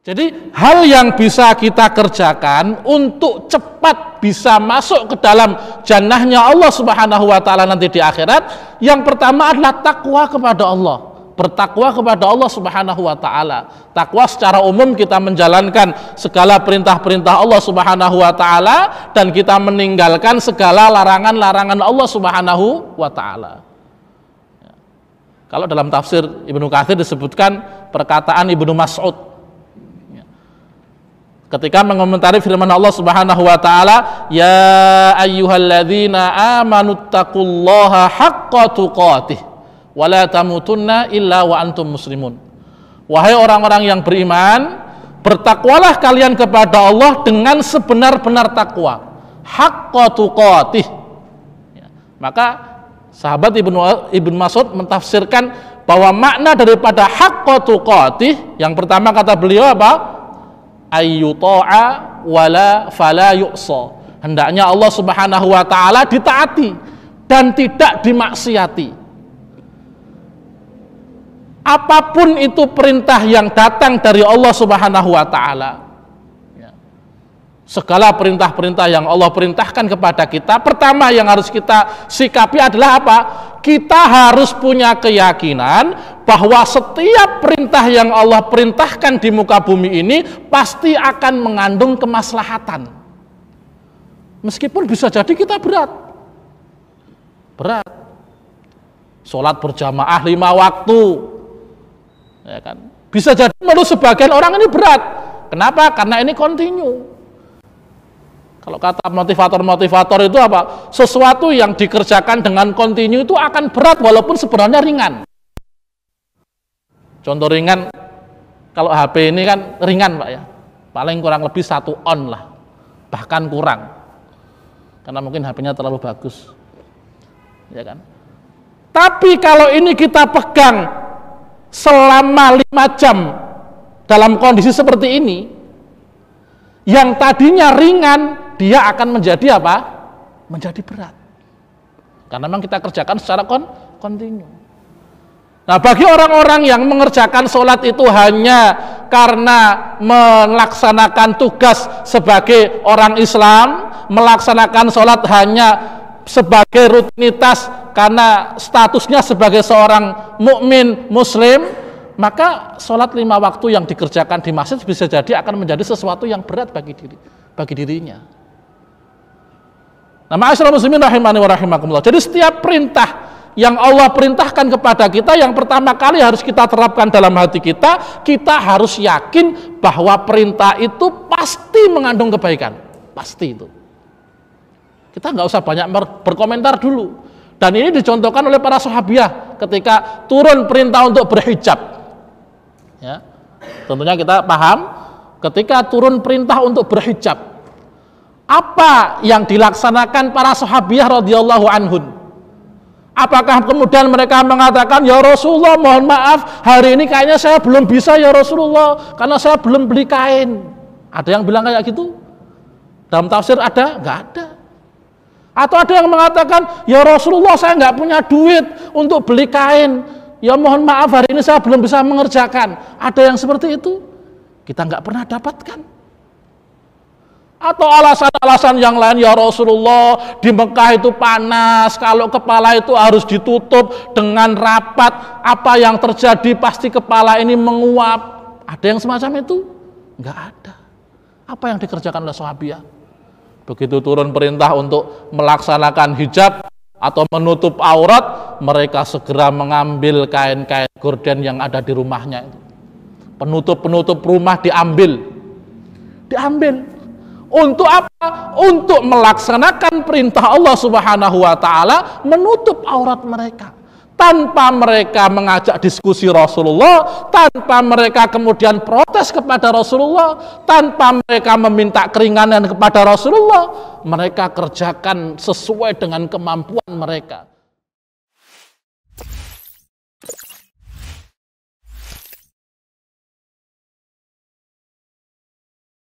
Jadi hal yang bisa kita kerjakan untuk cepat bisa masuk ke dalam jannahnya Allah Subhanahu wa taala nanti di akhirat, yang pertama adalah takwa kepada Allah. Bertakwa kepada Allah Subhanahu wa taala. Takwa secara umum kita menjalankan segala perintah-perintah Allah Subhanahu wa taala dan kita meninggalkan segala larangan-larangan Allah Subhanahu wa taala. Kalau dalam tafsir Ibnu Katsir disebutkan perkataan Ibnu Mas'ud ketika mengomentari firman Allah Subhanahu wa taala, ya ayyuhalladzina amanuttaqullaha haqqa tuqatih wa la tamutunna illa wa antum muslimun. Wahai orang-orang yang beriman, bertakwalah kalian kepada Allah dengan sebenar-benar takwa, haqqa tuqatih. Maka sahabat Ibnu Mas'ud mentafsirkan bahwa makna daripada haqqa tuqatih, yang pertama kata beliau apa? Ayyuta'a wala fala yu'sa. Hendaknya Allah Subhanahu wa taala ditaati dan tidak dimaksiati. Apapun itu perintah yang datang dari Allah Subhanahu wa taala, segala perintah-perintah yang Allah perintahkan kepada kita, pertama yang harus kita sikapi adalah apa? Kita harus punya keyakinan bahwa setiap perintah yang Allah perintahkan di muka bumi ini pasti akan mengandung kemaslahatan. Meskipun bisa jadi kita berat. Sholat berjamaah 5 waktu, ya kan? Bisa jadi menurut sebagian orang ini berat. Kenapa? Karena ini kontinu. Kalau kata motivator-motivator itu apa? Sesuatu yang dikerjakan dengan kontinu itu akan berat walaupun sebenarnya ringan. Contoh ringan, kalau HP ini kan ringan Pak ya, paling kurang lebih 1 on lah, bahkan kurang, karena mungkin HP-nya terlalu bagus, ya kan. Tapi kalau ini kita pegang selama 5 jam dalam kondisi seperti ini, yang tadinya ringan dia akan menjadi apa? Menjadi berat. Karena memang kita kerjakan secara kontinu. Nah, bagi orang-orang yang mengerjakan sholat itu hanya karena melaksanakan tugas sebagai orang Islam, melaksanakan sholat hanya sebagai rutinitas karena statusnya sebagai seorang mukmin muslim, maka sholat 5 waktu yang dikerjakan di masjid bisa jadi akan menjadi sesuatu yang berat bagi dirinya. Nah, ma'asyiral muslimin rahimani wa rahimakumullah. Jadi setiap perintah yang Allah perintahkan kepada kita, yang pertama kali harus kita terapkan dalam hati kita, kita harus yakin bahwa perintah itu pasti mengandung kebaikan. Pasti itu. Kita nggak usah banyak berkomentar dulu. Dan ini dicontohkan oleh para sahabiah ketika turun perintah untuk berhijab. Ya, tentunya kita paham ketika turun perintah untuk berhijab, apa yang dilaksanakan para sahabiah radhiyallahu anhum? Apakah kemudian mereka mengatakan, ya Rasulullah mohon maaf, hari ini kayaknya saya belum bisa ya Rasulullah, karena saya belum beli kain. Ada yang bilang kayak gitu? Dalam tafsir ada? Nggak ada. Atau ada yang mengatakan, ya Rasulullah saya nggak punya duit untuk beli kain, ya mohon maaf hari ini saya belum bisa mengerjakan. Ada yang seperti itu? Kita nggak pernah dapatkan. Atau alasan-alasan yang lain, ya Rasulullah di Mekah itu panas, kalau kepala itu harus ditutup dengan rapat, apa yang terjadi pasti kepala ini menguap. Ada yang semacam itu? Nggak ada. Apa yang dikerjakan oleh sahabiah? Begitu turun perintah untuk melaksanakan hijab atau menutup aurat, mereka segera mengambil kain-kain gorden yang ada di rumahnya itu. Penutup-penutup rumah diambil. Untuk apa? Untuk melaksanakan perintah Allah Subhanahu wa taala, menutup aurat mereka. Tanpa mereka mengajak diskusi Rasulullah, tanpa mereka kemudian protes kepada Rasulullah, tanpa mereka meminta keringanan kepada Rasulullah, mereka kerjakan sesuai dengan kemampuan mereka.